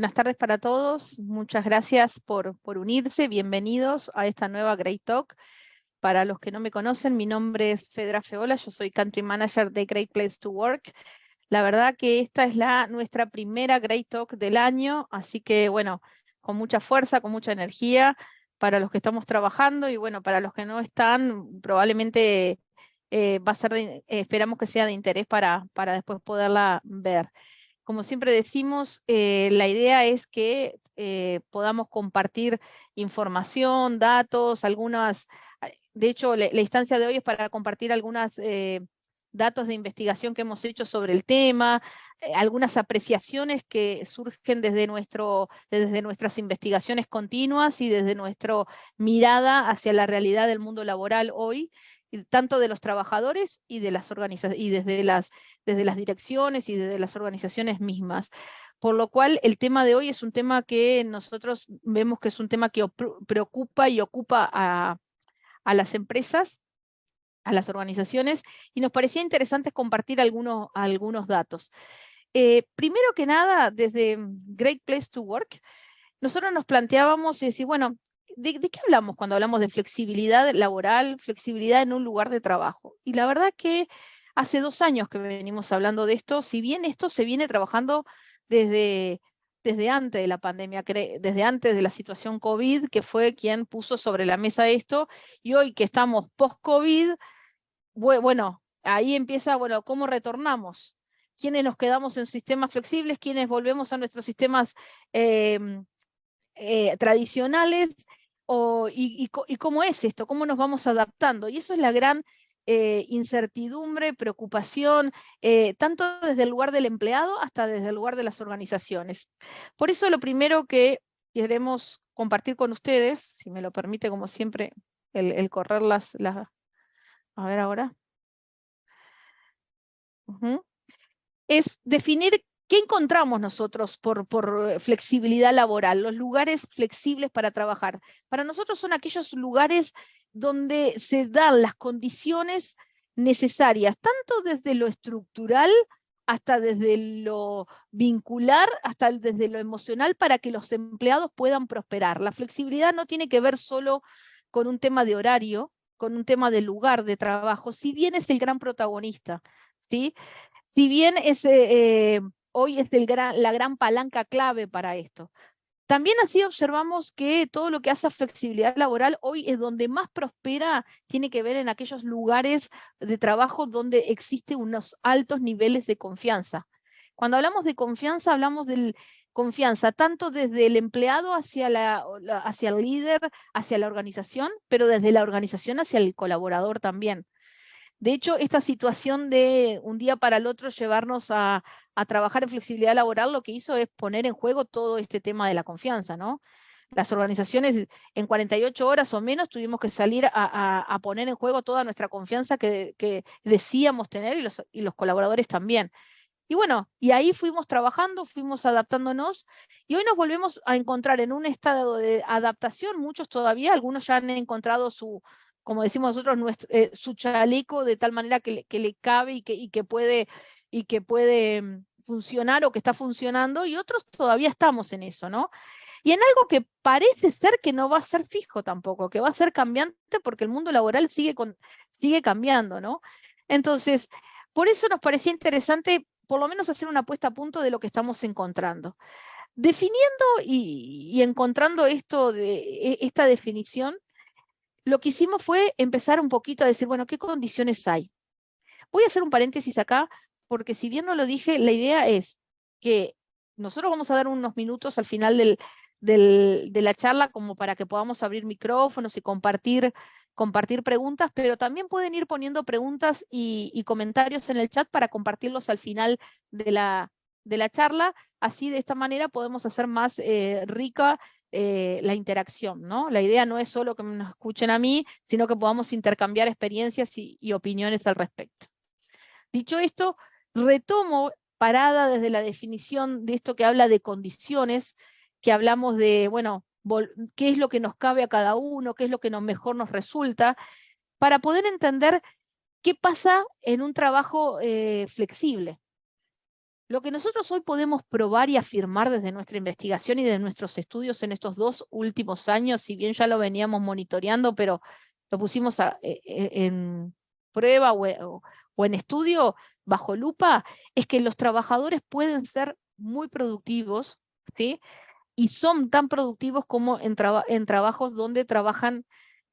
Buenas tardes para todos, muchas gracias por unirse, bienvenidos a esta nueva Great Talk. Para los que no me conocen, mi nombre es Fedra Feola, yo soy Country Manager de Great Place to Work. La verdad que esta es nuestra primera Great Talk del año, así que bueno, con mucha fuerza, con mucha energía para los que estamos trabajando y bueno, para los que no están, probablemente va a ser esperamos que sea de interés para después poderla ver. Como siempre decimos, la idea es que podamos compartir información, datos, de hecho, la instancia de hoy es para compartir algunos datos de investigación que hemos hecho sobre el tema, algunas apreciaciones que surgen desde nuestras investigaciones continuas y desde nuestra mirada hacia la realidad del mundo laboral hoy, tanto de los trabajadores y de las organizaciones y desde las direcciones y desde las organizaciones mismas. Por lo cual, el tema de hoy es un tema que nosotros vemos que es un tema que preocupa y ocupa a las empresas, a las organizaciones, y nos parecía interesante compartir algunos datos. Primero que nada, desde Great Place to Work, nosotros nos planteábamos y decir, bueno, ¿de qué hablamos cuando hablamos de flexibilidad laboral, flexibilidad en un lugar de trabajo? Y la verdad que hace 2 años que venimos hablando de esto, si bien esto se viene trabajando desde, desde antes de la pandemia, desde antes de la situación COVID, que fue quien puso sobre la mesa esto, y hoy que estamos post-COVID, bueno, ahí empieza, bueno, ¿cómo retornamos? ¿Quiénes nos quedamos en sistemas flexibles? ¿Quiénes volvemos a nuestros sistemas tradicionales? ¿Y cómo es esto? ¿Cómo nos vamos adaptando? Y eso es la gran incertidumbre, preocupación, tanto desde el lugar del empleado hasta desde el lugar de las organizaciones. Por eso lo primero que queremos compartir con ustedes, si me lo permite, como siempre, el correr a ver ahora. Es definir qué encontramos nosotros por flexibilidad laboral, los lugares flexibles para trabajar. Para nosotros son aquellos lugares donde se dan las condiciones necesarias, tanto desde lo estructural hasta desde lo vincular, hasta desde lo emocional, para que los empleados puedan prosperar. La flexibilidad no tiene que ver solo con un tema de horario, con un tema de lugar de trabajo, si bien es el gran protagonista, ¿sí? Si bien hoy es la gran palanca clave para esto. También así observamos que todo lo que hace a flexibilidad laboral hoy es donde más prospera, tiene que ver en aquellos lugares de trabajo donde existen unos altos niveles de confianza. Cuando hablamos de confianza, hablamos de confianza tanto desde el empleado hacia el líder, hacia la organización, pero desde la organización hacia el colaborador también. De hecho, esta situación de un día para el otro llevarnos a trabajar en flexibilidad laboral, lo que hizo es poner en juego todo este tema de la confianza, ¿no? Las organizaciones en 48 horas o menos tuvimos que salir a poner en juego toda nuestra confianza que decíamos tener y los colaboradores también. Y bueno, y ahí fuimos trabajando, fuimos adaptándonos y hoy nos volvemos a encontrar en un estado de adaptación, muchos todavía, algunos ya han encontrado como decimos nosotros, su chaleco de tal manera que le cabe y que puede funcionar o que está funcionando, y otros todavía estamos en eso, ¿no? Y en algo que parece ser que no va a ser fijo tampoco, que va a ser cambiante porque el mundo laboral sigue cambiando, ¿no? Entonces, por eso nos parecía interesante por lo menos hacer una puesta a punto de lo que estamos encontrando. Definiendo y encontrando esta definición, lo que hicimos fue empezar un poquito a decir, bueno, ¿qué condiciones hay? Voy a hacer un paréntesis acá, porque si bien no lo dije, la idea es que nosotros vamos a dar unos minutos al final de la charla como para que podamos abrir micrófonos y compartir preguntas, pero también pueden ir poniendo preguntas y comentarios en el chat para compartirlos al final de la charla. Así, de esta manera, podemos hacer más rica la interacción, ¿no? La idea no es solo que nos escuchen a mí, sino que podamos intercambiar experiencias y opiniones al respecto. Dicho esto, retomo parada desde la definición de esto que habla de condiciones, que hablamos de, bueno, qué es lo que nos cabe a cada uno, qué es lo que mejor nos resulta, para poder entender qué pasa en un trabajo flexible. Lo que nosotros hoy podemos probar y afirmar desde nuestra investigación y de nuestros estudios en estos 2 últimos años, si bien ya lo veníamos monitoreando, pero lo pusimos en prueba o en estudio bajo lupa, es que los trabajadores pueden ser muy productivos, ¿sí? Y son tan productivos como en trabajos donde trabajan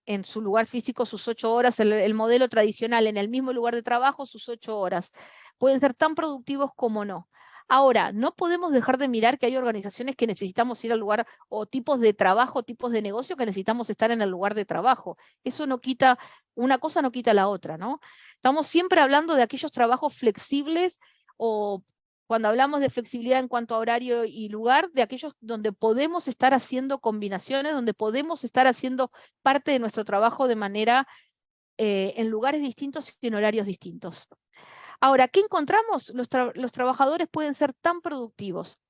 en su lugar físico sus 8 horas, el modelo tradicional, en el mismo lugar de trabajo sus 8 horas. Pueden ser tan productivos como no. Ahora, no podemos dejar de mirar que hay organizaciones que necesitamos ir al lugar, o tipos de trabajo, tipos de negocio que necesitamos estar en el lugar de trabajo. Eso no quita, una cosa no quita la otra, ¿no? Estamos siempre hablando de aquellos trabajos flexibles, o cuando hablamos de flexibilidad en cuanto a horario y lugar, de aquellos donde podemos estar haciendo combinaciones, donde podemos estar haciendo parte de nuestro trabajo de manera, en lugares distintos y en horarios distintos. Ahora, ¿qué encontramos? Los trabajadores pueden ser tan productivos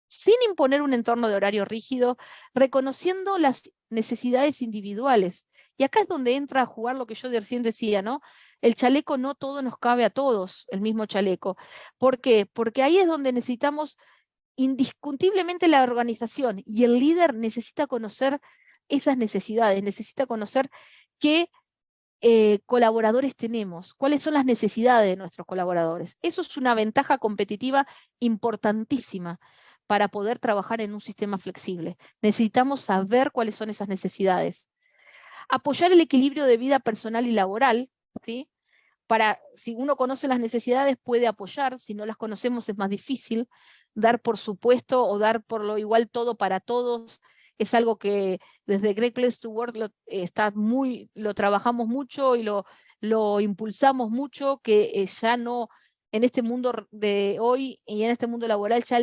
sin imponer un entorno de horario rígido, reconociendo las necesidades individuales. Y acá es donde entra a jugar lo que yo recién decía, ¿no? El chaleco no todo nos cabe a todos, el mismo chaleco. ¿Por qué? Porque ahí es donde necesitamos indiscutiblemente la organización, y el líder necesita conocer esas necesidades, necesita conocer qué colaboradores tenemos, cuáles son las necesidades de nuestros colaboradores. Eso es una ventaja competitiva importantísima para poder trabajar en un sistema flexible. Necesitamos saber cuáles son esas necesidades. Apoyar el equilibrio de vida personal y laboral, ¿sí? Si uno conoce las necesidades puede apoyar, si no las conocemos es más difícil. Dar por supuesto o dar por lo igual todo para todos es algo que desde Great Place to Work lo trabajamos mucho y lo impulsamos mucho, que ya no, en este mundo de hoy y en este mundo laboral, ya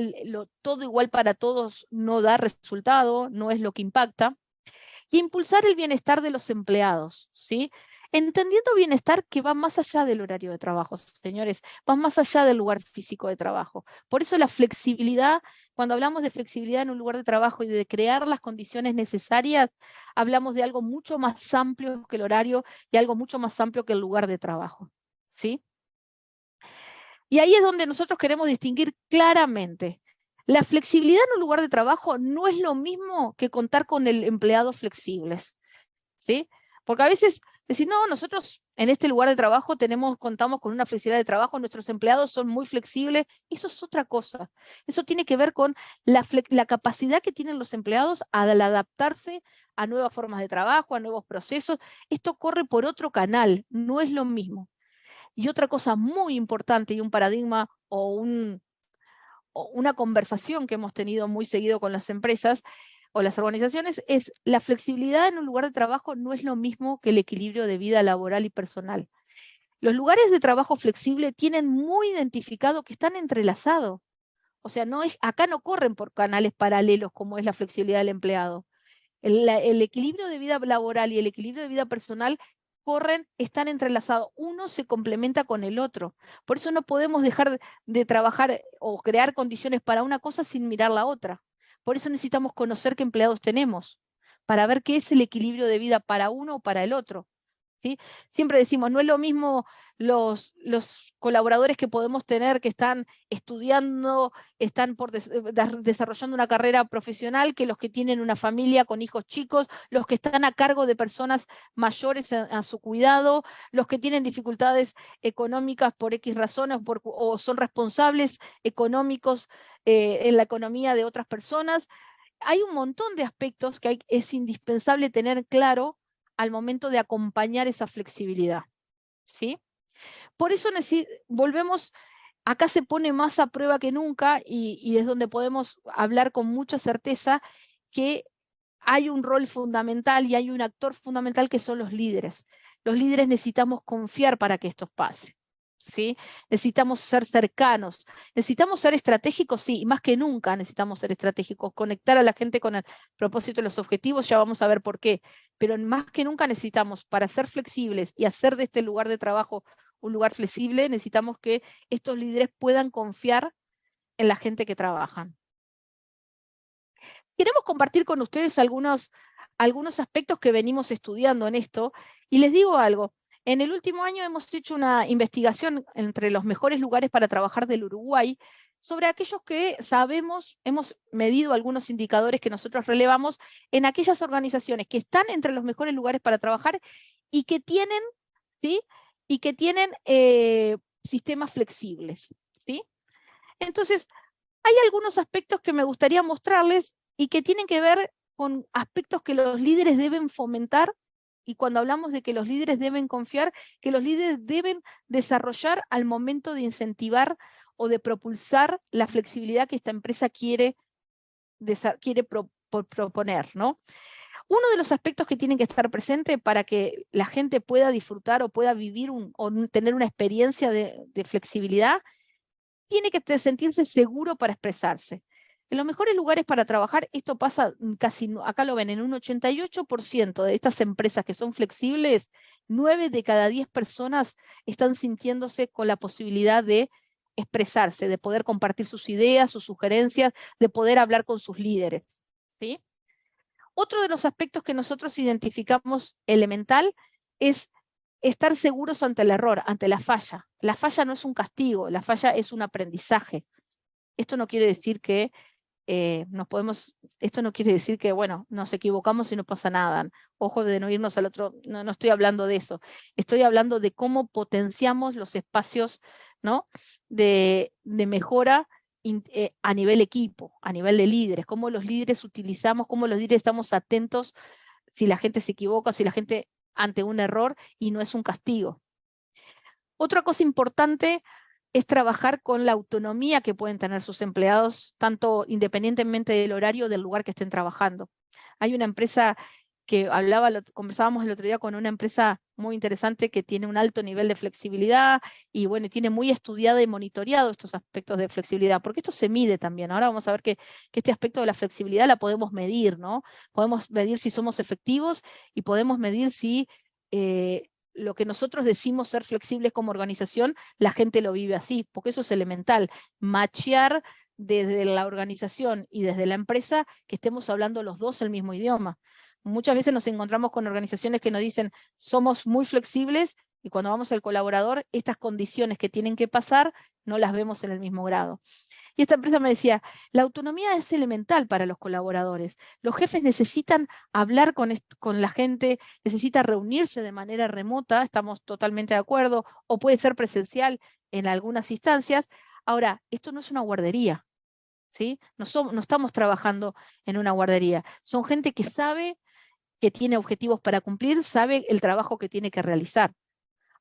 todo igual para todos no da resultado, no es lo que impacta. Y impulsar el bienestar de los empleados, ¿sí? Entendiendo bienestar que va más allá del horario de trabajo, señores, va más allá del lugar físico de trabajo. Por eso la flexibilidad, cuando hablamos de flexibilidad en un lugar de trabajo y de crear las condiciones necesarias, hablamos de algo mucho más amplio que el horario y algo mucho más amplio que el lugar de trabajo, ¿sí? Y ahí es donde nosotros queremos distinguir claramente. La flexibilidad en un lugar de trabajo no es lo mismo que contar con el empleado flexibles, ¿sí? Porque a veces decir, no, nosotros en este lugar de trabajo contamos con una flexibilidad de trabajo, nuestros empleados son muy flexibles, eso es otra cosa. Eso tiene que ver con la capacidad que tienen los empleados al adaptarse a nuevas formas de trabajo, a nuevos procesos. Esto corre por otro canal, no es lo mismo. Y otra cosa muy importante y un paradigma o una conversación que hemos tenido muy seguido con las empresas o las organizaciones es la flexibilidad en un lugar de trabajo no es lo mismo que el equilibrio de vida laboral y personal. Los lugares de trabajo flexible tienen muy identificado que están entrelazados. O sea, acá no corren por canales paralelos como es la flexibilidad del empleado. El equilibrio de vida laboral y el equilibrio de vida personal están entrelazados. Uno se complementa con el otro. Por eso no podemos dejar de trabajar o crear condiciones para una cosa sin mirar la otra. Por eso necesitamos conocer qué empleados tenemos, para ver qué es el equilibrio de vida para uno o para el otro. ¿Sí? Siempre decimos, no es lo mismo los colaboradores que podemos tener que están estudiando, están desarrollando una carrera profesional, que los que tienen una familia con hijos chicos, los que están a cargo de personas mayores a su cuidado, los que tienen dificultades económicas por X razones o son responsables económicos en la economía de otras personas. Hay un montón de aspectos que es indispensable tener claro al momento de acompañar esa flexibilidad, ¿sí? Por eso volvemos, acá se pone más a prueba que nunca y es donde podemos hablar con mucha certeza que hay un rol fundamental y hay un actor fundamental que son los líderes. Los líderes necesitamos confiar para que esto pase, ¿sí? Necesitamos ser cercanos, necesitamos ser estratégicos, sí, y más que nunca necesitamos ser estratégicos, conectar a la gente con el propósito y los objetivos, ya vamos a ver por qué, pero más que nunca necesitamos, para ser flexibles y hacer de este lugar de trabajo un lugar flexible, necesitamos que estos líderes puedan confiar en la gente que trabajan. Queremos compartir con ustedes algunos aspectos que venimos estudiando en esto, y les digo algo, En el último año hemos hecho una investigación entre los mejores lugares para trabajar del Uruguay, sobre aquellos que sabemos, hemos medido algunos indicadores que nosotros relevamos en aquellas organizaciones que están entre los mejores lugares para trabajar y que tienen, ¿sí? Y que tienen sistemas flexibles, ¿sí? Entonces, hay algunos aspectos que me gustaría mostrarles y que tienen que ver con aspectos que los líderes deben fomentar, y cuando hablamos de que los líderes deben confiar, que los líderes deben desarrollar al momento de incentivar o de propulsar la flexibilidad que esta empresa quiere proponer, ¿no? Uno de los aspectos que tienen que estar presentes para que la gente pueda disfrutar o pueda vivir o tener una experiencia de flexibilidad, tiene que sentirse seguro para expresarse. En los mejores lugares para trabajar, esto pasa casi, acá lo ven, en un 88% de estas empresas que son flexibles, 9 de cada 10 personas están sintiéndose con la posibilidad de expresarse, de poder compartir sus ideas, sus sugerencias, de poder hablar con sus líderes, ¿sí? Otro de los aspectos que nosotros identificamos elemental es estar seguros ante el error, ante la falla. La falla no es un castigo, la falla es un aprendizaje. Esto no quiere decir que esto no quiere decir que, bueno, nos equivocamos y no pasa nada. Ojo de no irnos al otro, no estoy hablando de eso. Estoy hablando de cómo potenciamos los espacios, ¿no? de mejora a nivel equipo, a nivel de líderes, cómo los líderes utilizamos, cómo los líderes estamos atentos si la gente se equivoca, si la gente ante un error y no es un castigo. Otra cosa importante es trabajar con la autonomía que pueden tener sus empleados, tanto independientemente del horario o del lugar que estén trabajando. Hay una empresa que conversábamos el otro día con una empresa muy interesante que tiene un alto nivel de flexibilidad y bueno, tiene muy estudiado y monitoreado estos aspectos de flexibilidad, porque esto se mide también. Ahora vamos a ver que este aspecto de la flexibilidad la podemos medir, ¿no? Podemos medir si somos efectivos y podemos medir si lo que nosotros decimos ser flexibles como organización, la gente lo vive así, porque eso es elemental, machear desde la organización y desde la empresa que estemos hablando los dos el mismo idioma. Muchas veces nos encontramos con organizaciones que nos dicen, somos muy flexibles, y cuando vamos al colaborador, estas condiciones que tienen que pasar, no las vemos en el mismo grado. Y esta empresa me decía, la autonomía es elemental para los colaboradores. Los jefes necesitan hablar con la gente, necesitan reunirse de manera remota, estamos totalmente de acuerdo, o puede ser presencial en algunas instancias. Ahora, esto no es una guardería, ¿sí? No estamos trabajando en una guardería. Son gente que sabe que tiene objetivos para cumplir, sabe el trabajo que tiene que realizar.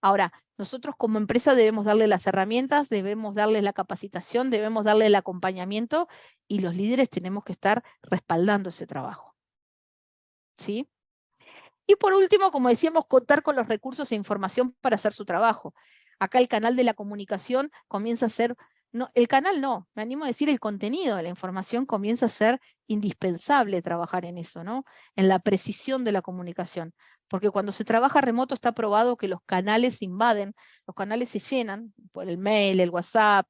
Ahora, nosotros como empresa debemos darle las herramientas, debemos darles la capacitación, debemos darle el acompañamiento, y los líderes tenemos que estar respaldando ese trabajo, ¿sí? Y por último, como decíamos, contar con los recursos e información para hacer su trabajo. Acá el canal de la comunicación comienza a ser, no, el canal no, me animo a decir el contenido de la información comienza a ser indispensable trabajar en eso, ¿no? En la precisión de la comunicación. Porque cuando se trabaja remoto está probado que los canales se invaden, los canales se llenan por el mail, el WhatsApp,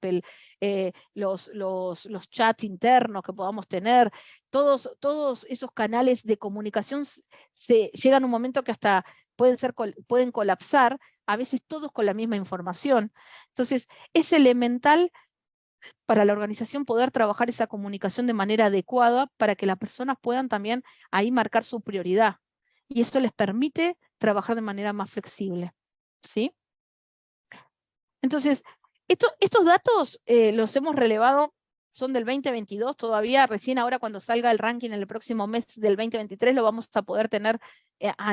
los chats internos que podamos tener, todos esos canales de comunicación llegan a un momento que hasta pueden colapsar, a veces todos con la misma información. Entonces, es elemental para la organización poder trabajar esa comunicación de manera adecuada para que las personas puedan también ahí marcar su prioridad. Y esto les permite trabajar de manera más flexible, ¿sí? Entonces, estos datos los hemos relevado, son del 2022, todavía recién ahora cuando salga el ranking en el próximo mes del 2023 lo vamos a poder tener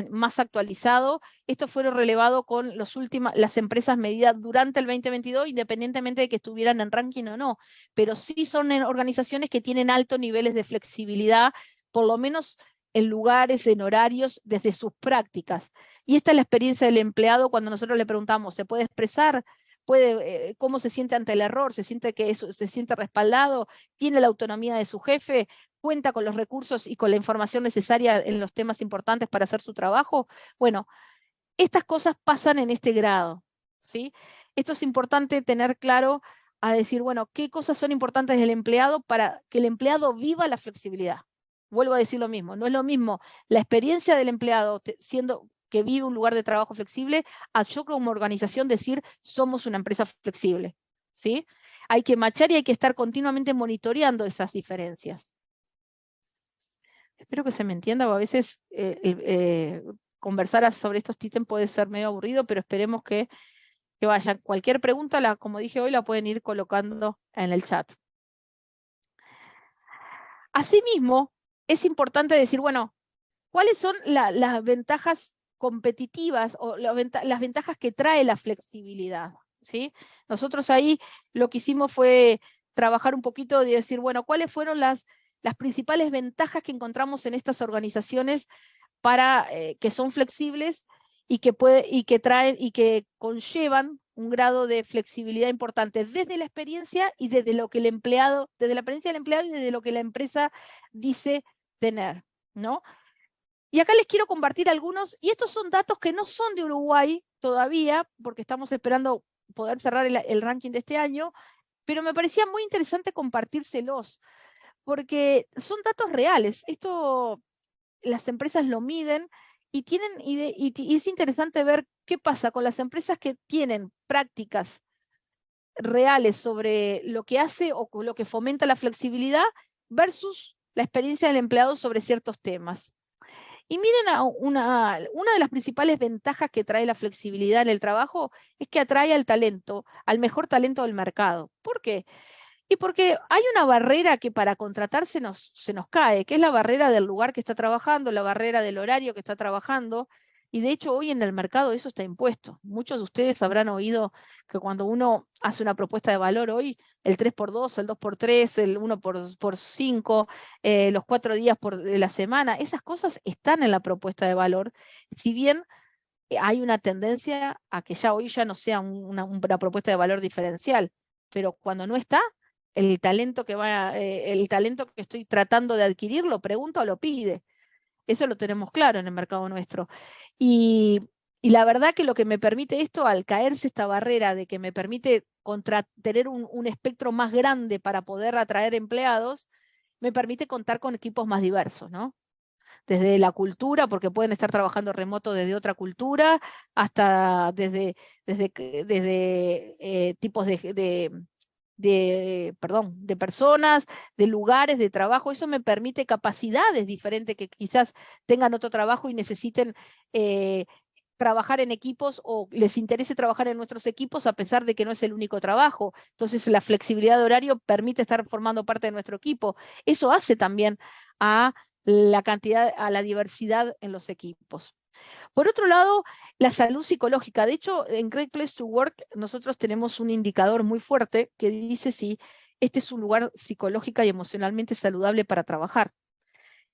más actualizado. Esto fue relevado con las empresas medidas durante el 2022, independientemente de que estuvieran en ranking o no, pero sí son organizaciones que tienen altos niveles de flexibilidad, por lo menos en lugares, en horarios, desde sus prácticas. Y esta es la experiencia del empleado cuando nosotros le preguntamos, ¿se puede expresar? ¿Cómo se siente ante el error? ¿Se siente respaldado? ¿Tiene la autonomía de su jefe? ¿Cuenta con los recursos y con la información necesaria en los temas importantes para hacer su trabajo? Bueno, estas cosas pasan en este grado, ¿sí? Esto es importante tener claro a decir, bueno, ¿qué cosas son importantes del empleado para que el empleado viva la flexibilidad? Vuelvo a decir lo mismo, no es lo mismo la experiencia del empleado que vive un lugar de trabajo flexible, a yo como organización decir, somos una empresa flexible, ¿sí? Hay que matchar y hay que estar continuamente monitoreando esas diferencias. Espero que se me entienda, o a veces conversar sobre estos ítems puede ser medio aburrido, pero esperemos que vayan. Cualquier pregunta, como dije hoy, la pueden ir colocando en el chat. Asimismo, es importante decir, bueno, ¿cuáles son las ventajas competitivas o las ventajas que trae la flexibilidad? ¿Sí? Nosotros ahí lo que hicimos fue trabajar un poquito y decir, bueno, ¿cuáles fueron las principales ventajas que encontramos en estas organizaciones para que son flexibles y que traen y que conllevan un grado de flexibilidad importante desde la experiencia y desde lo que el empleado, desde la experiencia del empleado y desde lo que la empresa dice tener, ¿no? Y acá les quiero compartir algunos, y estos son datos que no son de Uruguay todavía, porque estamos esperando poder cerrar el ranking de este año, pero me parecía muy interesante compartírselos, porque son datos reales. Esto las empresas lo miden y es interesante ver qué pasa con las empresas que tienen prácticas reales sobre lo que hace o lo que fomenta la flexibilidad versus la experiencia del empleado sobre ciertos temas. Y miren, una de las principales ventajas que trae la flexibilidad en el trabajo es que atrae al talento, al mejor talento del mercado. ¿Por qué? Y porque hay una barrera que para contratar se nos cae, que es la barrera del lugar que está trabajando, la barrera del horario que está trabajando, y de hecho hoy en el mercado eso está impuesto. Muchos de ustedes habrán oído que cuando uno hace una propuesta de valor hoy, el 3x2, el 2x3, el 1x5, los 4 días de la semana, esas cosas están en la propuesta de valor, si bien hay una tendencia a que ya hoy ya no sea una propuesta de valor diferencial, pero cuando no está, el talento que estoy tratando de adquirir lo pregunta o lo pide. Eso lo tenemos claro en el mercado nuestro. Y la verdad que lo que me permite esto, al caerse esta barrera de que me permite tener un espectro más grande para poder atraer empleados, me permite contar con equipos más diversos, ¿no? Desde la cultura, porque pueden estar trabajando remoto desde otra cultura, hasta desde tipos de personas, de lugares de trabajo. Eso me permite capacidades diferentes que quizás tengan otro trabajo y necesiten trabajar en equipos o les interese trabajar en nuestros equipos a pesar de que no es el único trabajo. Entonces la flexibilidad de horario permite estar formando parte de nuestro equipo. Eso hace también a la diversidad en los equipos. Por otro lado, la salud psicológica. De hecho, en Great Place to Work nosotros tenemos un indicador muy fuerte que dice si este es un lugar psicológica y emocionalmente saludable para trabajar.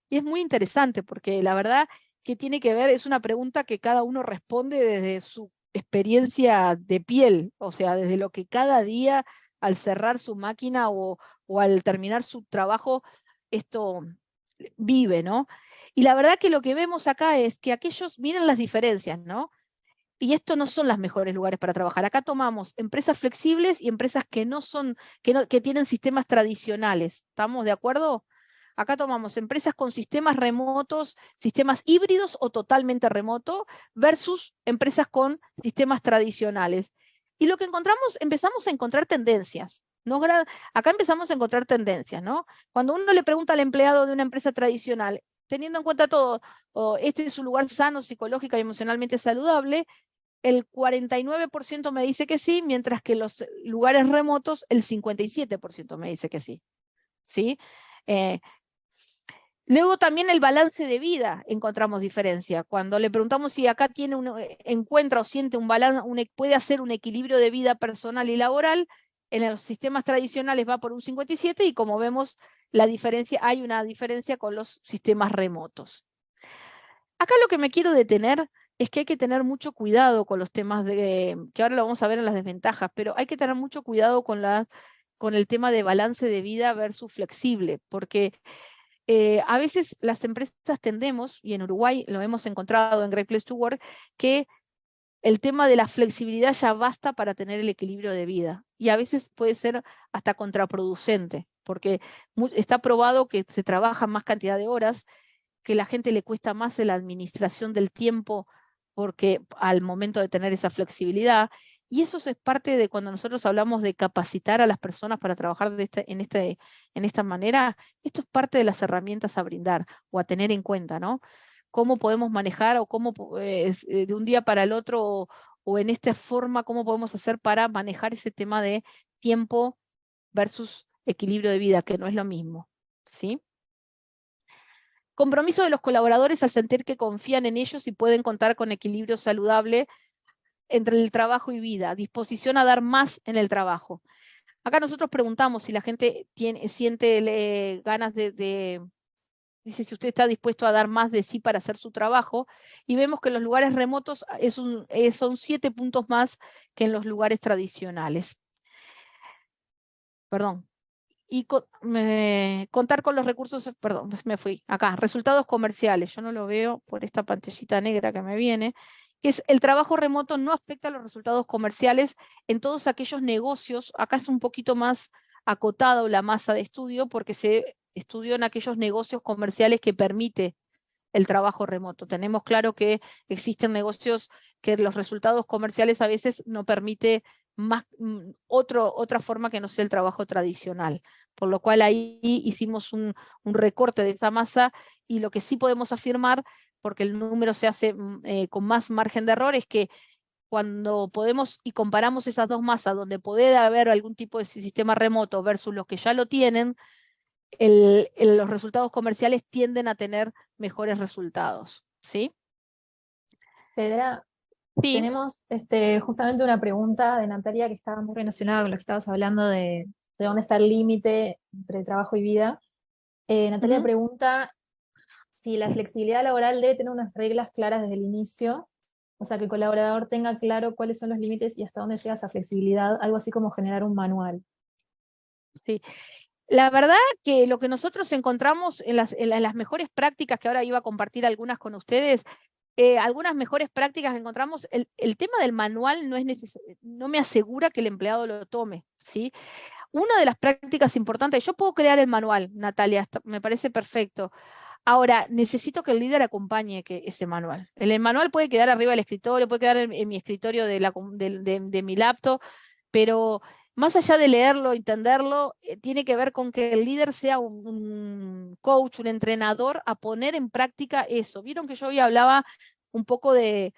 Y es muy interesante porque la verdad que tiene que ver, es una pregunta que cada uno responde desde su experiencia de piel, o sea, desde lo que cada día al cerrar su máquina o al terminar su trabajo, esto vive, ¿no? Y la verdad que lo que vemos acá es que aquellos, miren las diferencias, ¿no? Y esto no son los mejores lugares para trabajar. Acá tomamos empresas flexibles y empresas que que tienen sistemas tradicionales. ¿Estamos de acuerdo? Acá tomamos empresas con sistemas remotos, sistemas híbridos o totalmente remoto, versus empresas con sistemas tradicionales. Y lo que empezamos a encontrar tendencias. Acá empezamos a encontrar tendencias, ¿no? Cuando uno le pregunta al empleado de una empresa tradicional, teniendo en cuenta todo, este es un lugar sano, psicológica y emocionalmente saludable, el 49% me dice que sí, mientras que los lugares remotos, el 57% me dice que sí. ¿Sí? Luego también el balance de vida, encontramos diferencia. Cuando le preguntamos si acá encuentra o siente un balance, puede hacer un equilibrio de vida personal y laboral, en los sistemas tradicionales va por un 57 y como vemos, hay una diferencia con los sistemas remotos. Acá lo que me quiero detener es que hay que tener mucho cuidado con los temas que ahora lo vamos a ver en las desventajas, pero hay que tener mucho cuidado con el tema de balance de vida versus flexible, porque a veces las empresas tendemos, y en Uruguay lo hemos encontrado en Great Place to Work, que el tema de la flexibilidad ya basta para tener el equilibrio de vida. Y a veces puede ser hasta contraproducente, porque está probado que se trabaja más cantidad de horas, que a la gente le cuesta más la administración del tiempo porque al momento de tener esa flexibilidad, y eso es parte de cuando nosotros hablamos de capacitar a las personas para trabajar en esta manera, esto es parte de las herramientas a brindar o a tener en cuenta, ¿no? Cómo podemos manejar o cómo de un día para el otro o en esta forma, cómo podemos hacer para manejar ese tema de tiempo versus equilibrio de vida, que no es lo mismo, ¿sí? Compromiso de los colaboradores al sentir que confían en ellos y pueden contar con equilibrio saludable entre el trabajo y vida, disposición a dar más en el trabajo. Acá nosotros preguntamos si la gente siente ganas dice si usted está dispuesto a dar más de sí para hacer su trabajo, y vemos que en los lugares remotos son 7 puntos más que en los lugares tradicionales. Perdón. Y contar con los recursos, perdón, me fui, acá, resultados comerciales, yo no lo veo por esta pantallita negra que me viene, que es el trabajo remoto no afecta a los resultados comerciales en todos aquellos negocios, acá es un poquito más acotado la masa de estudio porque se estudió en aquellos negocios comerciales que permite el trabajo remoto. Tenemos claro que existen negocios que los resultados comerciales a veces no permite otra forma que no sea el trabajo tradicional. Por lo cual ahí hicimos un recorte de esa masa, y lo que sí podemos afirmar, porque el número se hace con más margen de error, es que cuando podemos y comparamos esas dos masas, donde puede haber algún tipo de sistema remoto versus los que ya lo tienen, los resultados comerciales tienden a tener mejores resultados, ¿sí? Fedra, Sí. tenemos justamente una pregunta de Natalia que estaba muy relacionada con lo que estabas hablando de dónde está el límite entre trabajo y vida. Natalia pregunta si la flexibilidad laboral debe tener unas reglas claras desde el inicio, o sea, que el colaborador tenga claro cuáles son los límites y hasta dónde llega esa flexibilidad, algo así como generar un manual. Sí. La verdad que lo que nosotros encontramos en las mejores prácticas, que ahora iba a compartir algunas con ustedes, algunas mejores prácticas que encontramos, el tema del manual no me asegura que el empleado lo tome, ¿sí? Una de las prácticas importantes, yo puedo crear el manual, Natalia, me parece perfecto. Ahora, necesito que el líder acompañe ese manual. El manual puede quedar arriba del escritorio, puede quedar en mi escritorio de mi laptop, pero más allá de leerlo, entenderlo, tiene que ver con que el líder sea un coach, un entrenador, a poner en práctica eso. Vieron que yo hoy hablaba un poco del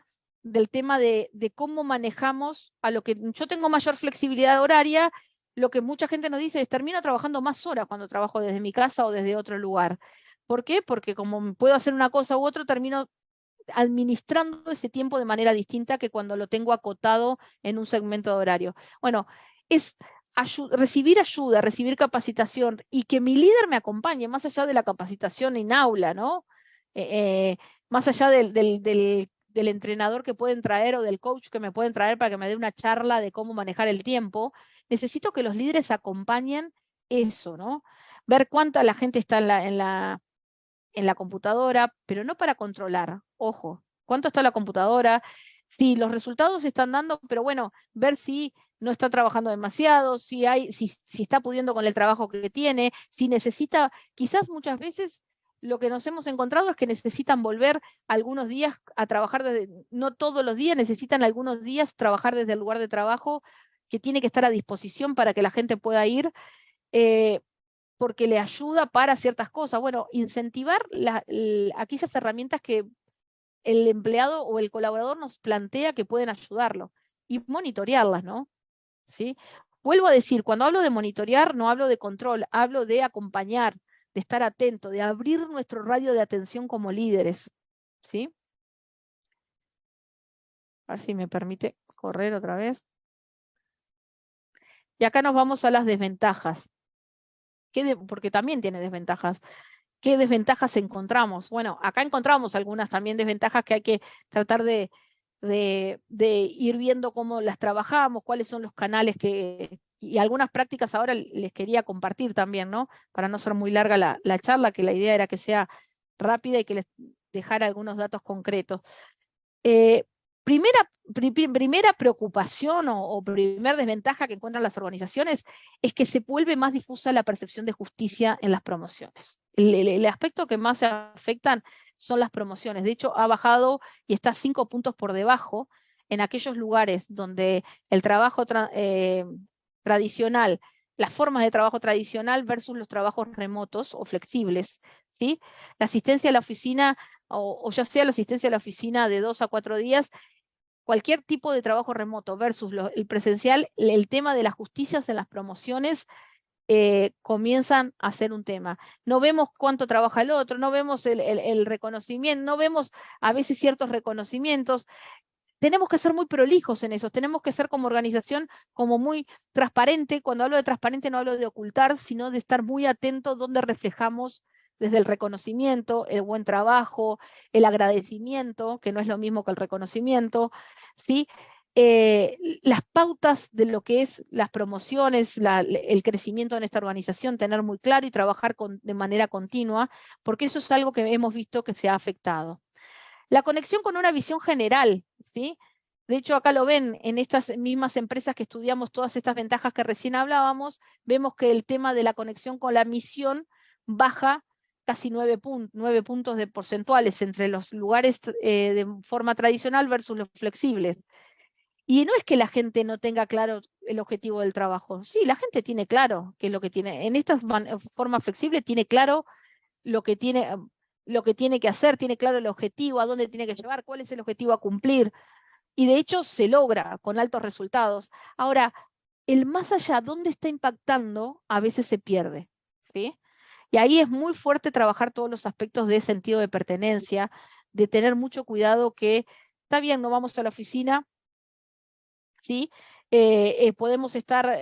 tema de cómo manejamos a lo que yo tengo mayor flexibilidad horaria. Lo que mucha gente nos dice es: termino trabajando más horas cuando trabajo desde mi casa o desde otro lugar. ¿Por qué? Porque como puedo hacer una cosa u otra, termino administrando ese tiempo de manera distinta que cuando lo tengo acotado en un segmento de horario. Bueno, es recibir ayuda, recibir capacitación, y que mi líder me acompañe más allá de la capacitación en aula, ¿no? Más allá del entrenador que pueden traer o del coach que me pueden traer para que me dé una charla de cómo manejar el tiempo. Necesito que los líderes acompañen eso, ¿no? Ver cuánta la gente está en la computadora, pero no para controlar, ojo, cuánto está la computadora, si los resultados se están dando, pero bueno, ver si no está trabajando demasiado, si está pudiendo con el trabajo que tiene, si necesita, quizás muchas veces lo que nos hemos encontrado es que necesitan volver algunos días a trabajar no todos los días, necesitan algunos días trabajar desde el lugar de trabajo, que tiene que estar a disposición para que la gente pueda ir. Porque le ayuda para ciertas cosas. Bueno, incentivar aquellas herramientas que el empleado o el colaborador nos plantea que pueden ayudarlo, y monitorearlas, ¿no? ¿Sí? Vuelvo a decir, cuando hablo de monitorear, no hablo de control, hablo de acompañar, de estar atento, de abrir nuestro radio de atención como líderes, ¿sí? A ver si me permite correr otra vez. Y acá nos vamos a las desventajas, porque también tiene desventajas. ¿Qué desventajas encontramos? Bueno, acá encontramos algunas también desventajas que hay que tratar de ir viendo cómo las trabajamos, cuáles son los canales y algunas prácticas ahora les quería compartir también, ¿no? Para no ser muy larga la charla, que la idea era que sea rápida y que les dejara algunos datos concretos. primera preocupación o primer desventaja que encuentran las organizaciones es que se vuelve más difusa la percepción de justicia en las promociones. El aspecto que más se afectan son las promociones. De hecho, ha bajado y está 5 puntos por debajo en aquellos lugares donde el trabajo tradicional, las formas de trabajo tradicional versus los trabajos remotos o flexibles, ¿sí? La asistencia a la oficina, o ya sea la asistencia a la oficina de 2 a 4 días, cualquier tipo de trabajo remoto versus el presencial, el tema de las justicias en las promociones comienzan a ser un tema. No vemos cuánto trabaja el otro, no vemos el reconocimiento, no vemos a veces ciertos reconocimientos. Tenemos que ser muy prolijos en eso, tenemos que ser como organización como muy transparente. Cuando hablo de transparente no hablo de ocultar, sino de estar muy atento donde reflejamos desde el reconocimiento, el buen trabajo, el agradecimiento, que no es lo mismo que el reconocimiento, ¿sí? Las pautas de lo que es las promociones, el crecimiento en esta organización, tener muy claro y trabajar de manera continua, porque eso es algo que hemos visto que se ha afectado. La conexión con una visión general, ¿sí? De hecho, acá lo ven en estas mismas empresas que estudiamos todas estas ventajas que recién hablábamos, vemos que el tema de la conexión con la misión baja casi 9 puntos de porcentuales entre los lugares de forma tradicional versus los flexibles. Y no es que la gente no tenga claro el objetivo del trabajo. Sí, la gente tiene claro qué es lo que tiene. En esta forma flexible tiene claro lo que tiene que hacer, tiene claro el objetivo, a dónde tiene que llevar, cuál es el objetivo a cumplir. Y de hecho se logra con altos resultados. Ahora, el más allá, dónde está impactando, a veces se pierde, ¿sí? Y ahí es muy fuerte trabajar todos los aspectos de sentido de pertenencia, de tener mucho cuidado que, está bien, no vamos a la oficina, ¿sí? Podemos estar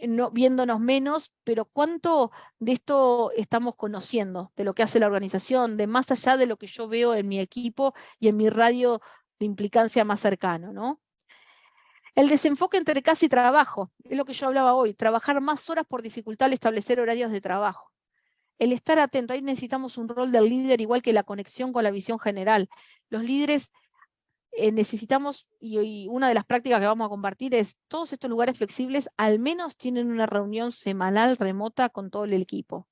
no, viéndonos menos, pero ¿cuánto de esto estamos conociendo, de lo que hace la organización, de más allá de lo que yo veo en mi equipo y en mi radio de implicancia más cercano, ¿no? El desenfoque entre casa y trabajo, es lo que yo hablaba hoy, trabajar más horas por dificultad al establecer horarios de trabajo. El estar atento, ahí necesitamos un rol del líder igual que la conexión con la visión general. Los líderes necesitamos, y una de las prácticas que vamos a compartir es, todos estos lugares flexibles al menos tienen una reunión semanal remota con todo el equipo.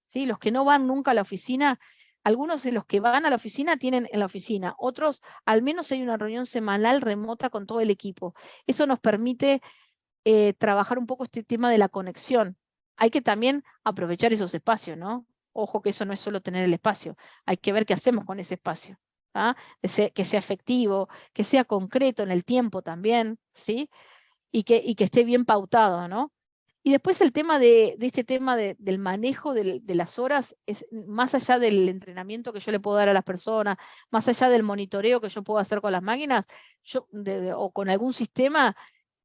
¿Sí? Los que no van nunca a la oficina, algunos de los que van a la oficina tienen en la oficina, otros al menos hay una reunión semanal remota con todo el equipo. Eso nos permite trabajar un poco este tema de la conexión. Hay que también aprovechar esos espacios, ¿no? Ojo que eso no es solo tener el espacio, hay que ver qué hacemos con ese espacio. ¿Ah? Que sea efectivo, que sea concreto en el tiempo también, ¿sí? Y que esté bien pautado, ¿no? Y después el tema este tema del manejo de las horas, es más allá del entrenamiento que yo le puedo dar a las personas, más allá del monitoreo que yo puedo hacer con las máquinas, o con algún sistema,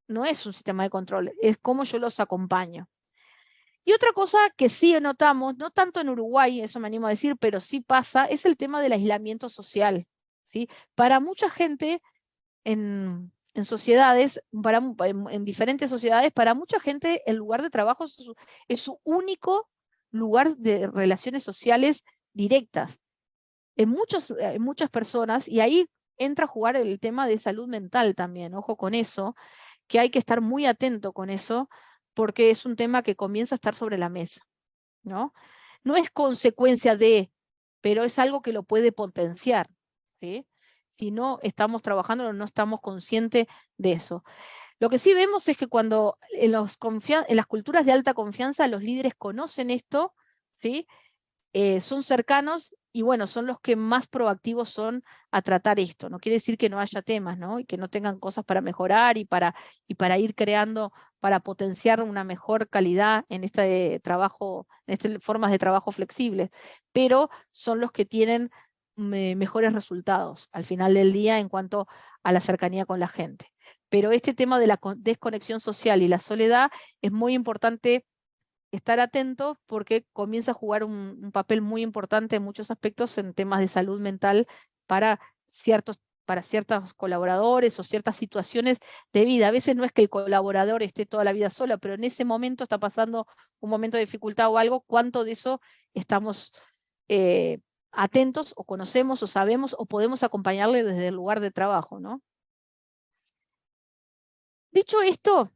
no es un sistema de control, es cómo yo los acompaño. Y otra cosa que sí notamos, no tanto en Uruguay, eso me animo a decir, pero sí pasa, es el tema del aislamiento social, ¿sí? Para mucha gente en sociedades, en diferentes sociedades, para mucha gente el lugar de trabajo es su único lugar de relaciones sociales directas. En muchas personas, y ahí entra a jugar el tema de salud mental también, ojo con eso, que hay que estar muy atento con eso, porque es un tema que comienza a estar sobre la mesa, ¿no? No es consecuencia de, pero es algo que lo puede potenciar, ¿sí? Si no estamos trabajando, no estamos conscientes de eso. Lo que sí vemos es que cuando en las culturas de alta confianza los líderes conocen esto, ¿sí? Son cercanos y bueno, son los que más proactivos son a tratar esto. No quiere decir que no haya temas, ¿no? Y que no tengan cosas para mejorar y para ir creando, para potenciar una mejor calidad en este trabajo, en estas formas de trabajo flexibles. Pero son los que tienen mejores resultados al final del día en cuanto a la cercanía con la gente. Pero este tema de la desconexión social y la soledad es muy importante estar atento porque comienza a jugar un papel muy importante en muchos aspectos en temas de salud mental para ciertos colaboradores o ciertas situaciones de vida. A veces no es que el colaborador esté toda la vida solo, pero en ese momento está pasando un momento de dificultad o algo, ¿cuánto de eso estamos atentos o conocemos o sabemos o podemos acompañarle desde el lugar de trabajo, ¿no? Dicho esto,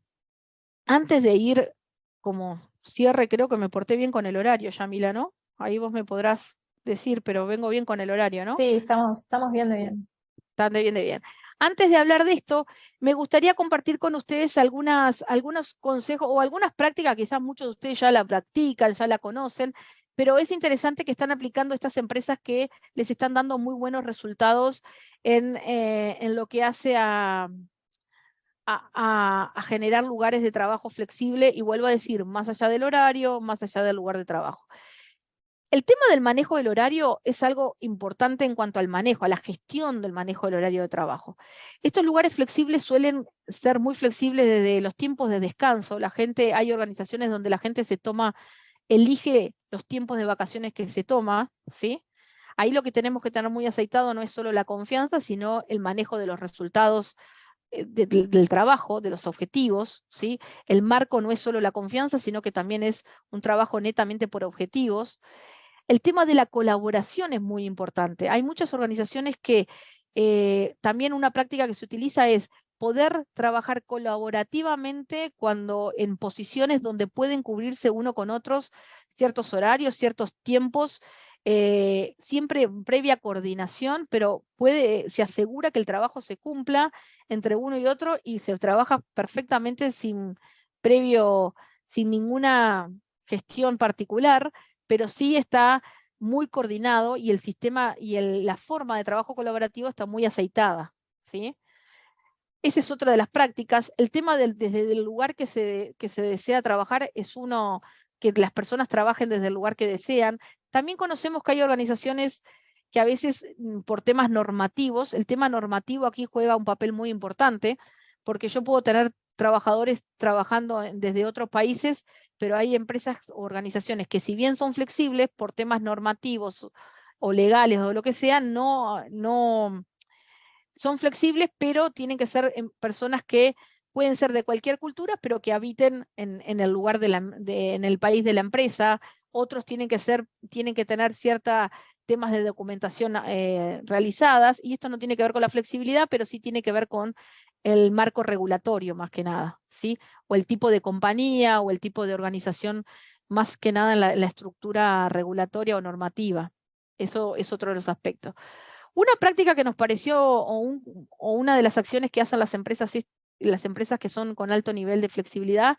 antes de ir como cierre, creo que me porté bien con el horario, Yamila, ¿no? Ahí vos me podrás decir, pero vengo bien con el horario, ¿no? Sí, estamos bien de bien. Están de bien, de bien. Antes de hablar de esto, me gustaría compartir con ustedes algunos consejos o algunas prácticas, quizás muchos de ustedes ya la practican, ya la conocen, pero es interesante que están aplicando estas empresas que les están dando muy buenos resultados en lo que hace a generar lugares de trabajo flexible y vuelvo a decir, más allá del horario, más allá del lugar de trabajo. El tema del manejo del horario es algo importante en cuanto al manejo, a la gestión del manejo del horario de trabajo. Estos lugares flexibles suelen ser muy flexibles desde los tiempos de descanso. Hay organizaciones donde la gente elige los tiempos de vacaciones que se toma, ¿sí? Ahí lo que tenemos que tener muy aceitado no es solo la confianza, sino el manejo de los resultados del trabajo, de los objetivos, ¿sí? El marco no es solo la confianza, sino que también es un trabajo netamente por objetivos. El tema de la colaboración es muy importante. Hay muchas organizaciones que también una práctica que se utiliza es poder trabajar colaborativamente cuando en posiciones donde pueden cubrirse uno con otros ciertos horarios, ciertos tiempos, siempre previa coordinación, pero se asegura que el trabajo se cumpla entre uno y otro y se trabaja perfectamente sin ninguna gestión particular, pero sí está muy coordinado y el sistema y la forma de trabajo colaborativo está muy aceitada, ¿sí? Esa es otra de las prácticas. El tema desde el lugar que se desea trabajar es uno, que las personas trabajen desde el lugar que desean. También conocemos que hay organizaciones que a veces por temas normativos, el tema normativo aquí juega un papel muy importante, porque yo puedo tener trabajadores trabajando desde otros países, pero hay empresas o organizaciones que si bien son flexibles por temas normativos o legales o lo que sea, no son flexibles, pero tienen que ser personas que pueden ser de cualquier cultura, pero que habiten en el lugar en el país de la empresa. Otros tienen que tener ciertos temas de documentación realizadas, y esto no tiene que ver con la flexibilidad, pero sí tiene que ver con el marco regulatorio más que nada, ¿sí? O el tipo de compañía o el tipo de organización, más que nada en la estructura regulatoria o normativa. Eso es otro de los aspectos. Una práctica que nos pareció, o una de las acciones que hacen las empresas que son con alto nivel de flexibilidad,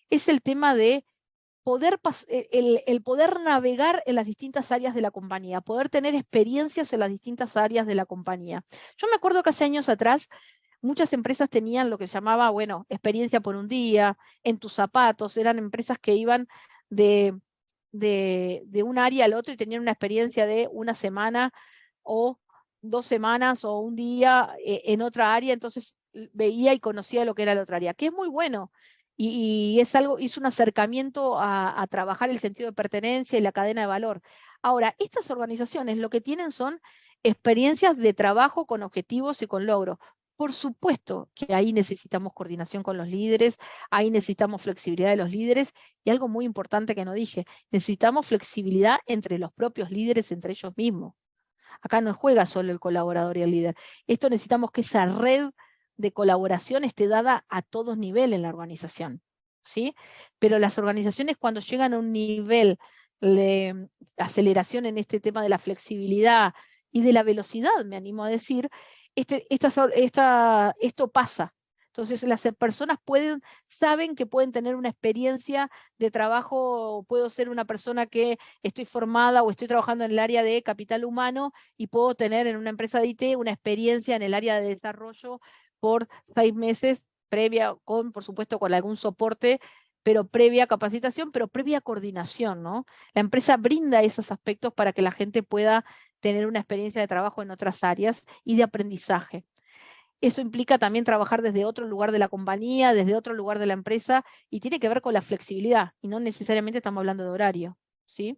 es el tema de el poder navegar en las distintas áreas de la compañía, poder tener experiencias en las distintas áreas de la compañía. Yo me acuerdo que hace años atrás muchas empresas tenían lo que se llamaba, bueno, experiencia por un día, en tus zapatos, eran empresas que iban de, de un área al otro y tenían una experiencia de una semana o 2 semanas o un día en otra área, entonces veía y conocía lo que era la otra área, que es muy bueno. Y es un acercamiento a trabajar el sentido de pertenencia y la cadena de valor. Ahora, estas organizaciones lo que tienen son experiencias de trabajo con objetivos y con logros. Por supuesto que ahí necesitamos coordinación con los líderes, ahí necesitamos flexibilidad de los líderes y algo muy importante que no dije, necesitamos flexibilidad entre los propios líderes, entre ellos mismos. Acá no juega solo el colaborador y el líder. Esto necesitamos que esa red de colaboración esté dada a todos niveles en la organización, ¿sí? Pero las organizaciones cuando llegan a un nivel de aceleración en este tema de la flexibilidad y de la velocidad, me animo a decir, esto pasa. Entonces las personas saben que pueden tener una experiencia de trabajo, puedo ser una persona que estoy formada o estoy trabajando en el área de capital humano y puedo tener en una empresa de IT una experiencia en el área de desarrollo por 6 meses, por supuesto, con algún soporte, pero previa capacitación, pero previa coordinación, ¿no? La empresa brinda esos aspectos para que la gente pueda tener una experiencia de trabajo en otras áreas y de aprendizaje. Eso implica también trabajar desde otro lugar de la compañía, desde otro lugar de la empresa, y tiene que ver con la flexibilidad, y no necesariamente estamos hablando de horario, ¿sí?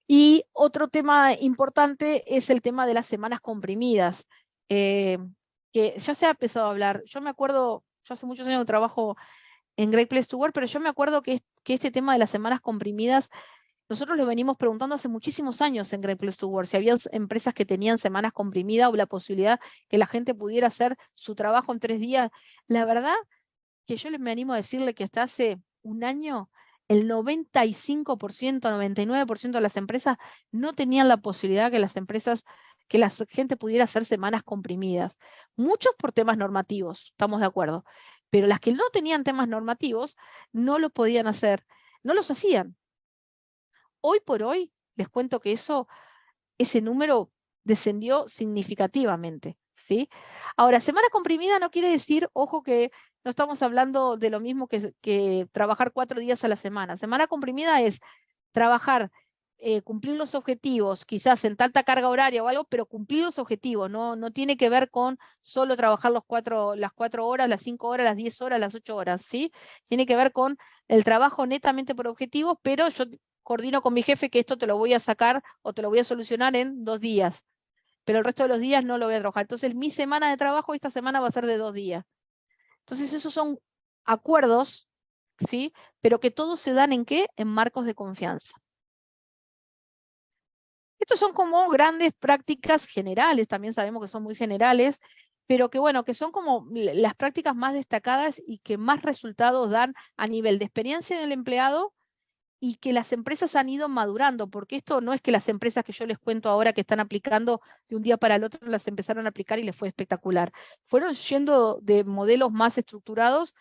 Y otro tema importante es el tema de las semanas comprimidas, que ya se ha empezado a hablar. Yo me acuerdo, yo hace muchos años que trabajo en Great Place to Work, pero yo me acuerdo que este tema de las semanas comprimidas Nosotros lo venimos preguntando hace muchísimos años en Great Place to Work, si había empresas que tenían semanas comprimidas o la posibilidad que la gente pudiera hacer su trabajo en 3 días. La verdad que yo me animo a decirle que hasta hace un año el 95%, 99% de las empresas no tenían la posibilidad que que la gente pudiera hacer semanas comprimidas. Muchos por temas normativos, estamos de acuerdo, pero las que no tenían temas normativos no lo podían hacer, no los hacían. Hoy por hoy, les cuento que ese número descendió significativamente, ¿sí? Ahora, semana comprimida no quiere decir, ojo, que no estamos hablando de lo mismo que trabajar 4 días a la semana. Semana comprimida es trabajar, cumplir los objetivos, quizás en tanta carga horaria o algo, pero cumplir los objetivos, no tiene que ver con solo trabajar las 4 horas, las 5 horas, las 10 horas, las 8 horas, ¿sí? Tiene que ver con el trabajo netamente por objetivos, pero yo coordino con mi jefe que esto te lo voy a sacar o te lo voy a solucionar en 2 días, pero el resto de los días no lo voy a trabajar. Entonces, mi semana de trabajo esta semana va a ser de 2 días. Entonces, esos son acuerdos, ¿sí? Pero que todos se dan ¿en qué? En marcos de confianza. Estos son como grandes prácticas generales, también sabemos que son muy generales, pero que bueno, que son como las prácticas más destacadas y que más resultados dan a nivel de experiencia del empleado y que las empresas han ido madurando, porque esto no es que las empresas que yo les cuento ahora que están aplicando de un día para el otro las empezaron a aplicar y les fue espectacular. Fueron yendo de modelos más estructurados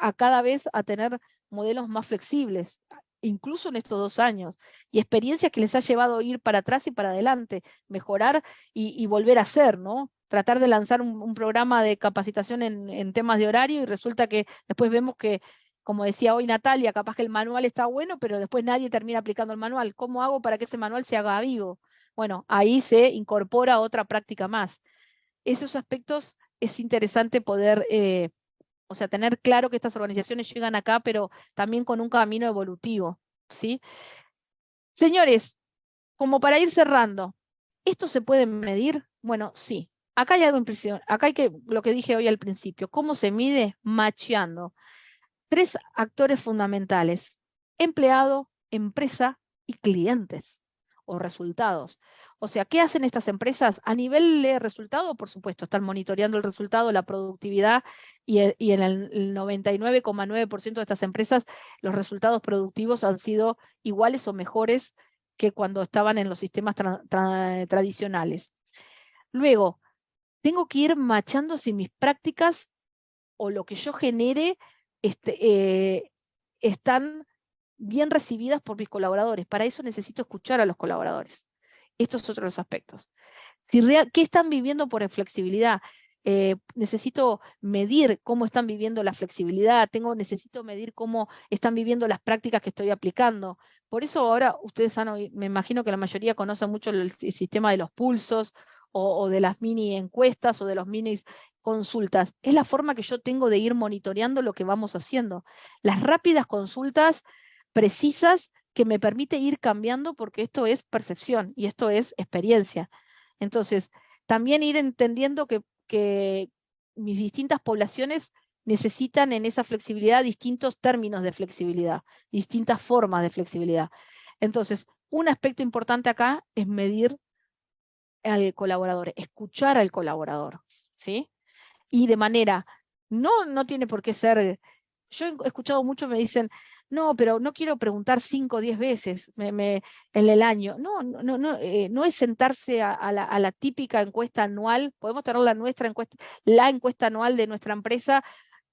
a cada vez a tener modelos más flexibles, incluso en estos 2 años, y experiencias que les ha llevado a ir para atrás y para adelante, mejorar y volver a hacer, ¿no? Tratar de lanzar un programa de capacitación en temas de horario y resulta que después vemos que, como decía hoy Natalia, capaz que el manual está bueno, pero después nadie termina aplicando el manual. ¿Cómo hago para que ese manual se haga vivo? Bueno, ahí se incorpora otra práctica más. Esos aspectos es interesante poder, o sea, tener claro que estas organizaciones llegan acá, pero también con un camino evolutivo, ¿sí? Señores, como para ir cerrando, ¿esto se puede medir? Bueno, sí. Acá hay algo impresionante. Acá hay lo que dije hoy al principio. ¿Cómo se mide? Macheando 3 actores fundamentales: empleado, empresa y clientes o resultados. O sea, ¿qué hacen estas empresas? A nivel de resultado, por supuesto, están monitoreando el resultado, la productividad, y en el 99,9% de estas empresas los resultados productivos han sido iguales o mejores que cuando estaban en los sistemas tradicionales. Luego, tengo que ir machando si mis prácticas o lo que yo genere están bien recibidas por mis colaboradores. Para eso necesito escuchar a los colaboradores. Estos son otros aspectos. ¿Qué están viviendo por flexibilidad? Necesito medir cómo están viviendo la flexibilidad, necesito medir cómo están viviendo las prácticas que estoy aplicando. Por eso ahora ustedes me imagino que la mayoría conocen mucho el sistema de los pulsos o de las mini encuestas o de los mini consultas. Es la forma que yo tengo de ir monitoreando lo que vamos haciendo. Las rápidas consultas precisas que me permite ir cambiando, porque esto es percepción y esto es experiencia. Entonces, también ir entendiendo que mis distintas poblaciones necesitan en esa flexibilidad distintos términos de flexibilidad, distintas formas de flexibilidad. Entonces, un aspecto importante acá es medir al colaborador, escuchar al colaborador, ¿sí? Y de manera, no tiene por qué ser. Yo he escuchado mucho, me dicen, no, pero no quiero preguntar 5 o 10 veces en el año. No es sentarse a la típica encuesta anual. Podemos tener la encuesta anual de nuestra empresa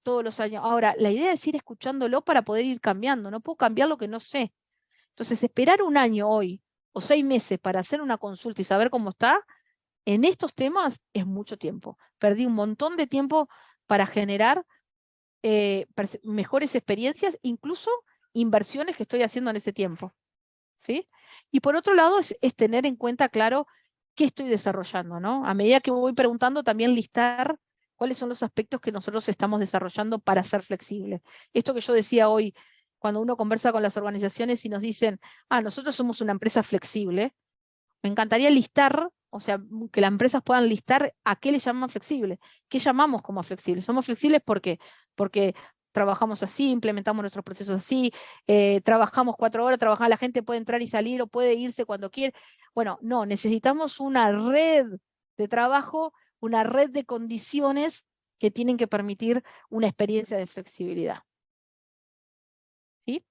todos los años. Ahora, la idea es ir escuchándolo para poder ir cambiando. No puedo cambiar lo que no sé. Entonces, esperar un año hoy o 6 meses para hacer una consulta y saber cómo está, en estos temas es mucho tiempo. Perdí un montón de tiempo para generar mejores experiencias, incluso inversiones que estoy haciendo en ese tiempo, ¿sí? Y por otro lado es tener en cuenta, claro, qué estoy desarrollando, ¿no? A medida que voy preguntando, también listar cuáles son los aspectos que nosotros estamos desarrollando para ser flexibles. Esto que yo decía hoy, cuando uno conversa con las organizaciones y nos dicen, nosotros somos una empresa flexible, me encantaría listar, o sea, que las empresas puedan listar a qué le llaman flexible. ¿Qué llamamos como flexible? Somos flexibles porque trabajamos así, implementamos nuestros procesos así, trabajamos 4 horas, la gente puede entrar y salir o puede irse cuando quiere. Bueno, no, necesitamos una red de trabajo, una red de condiciones que tienen que permitir una experiencia de flexibilidad. ¿Sí?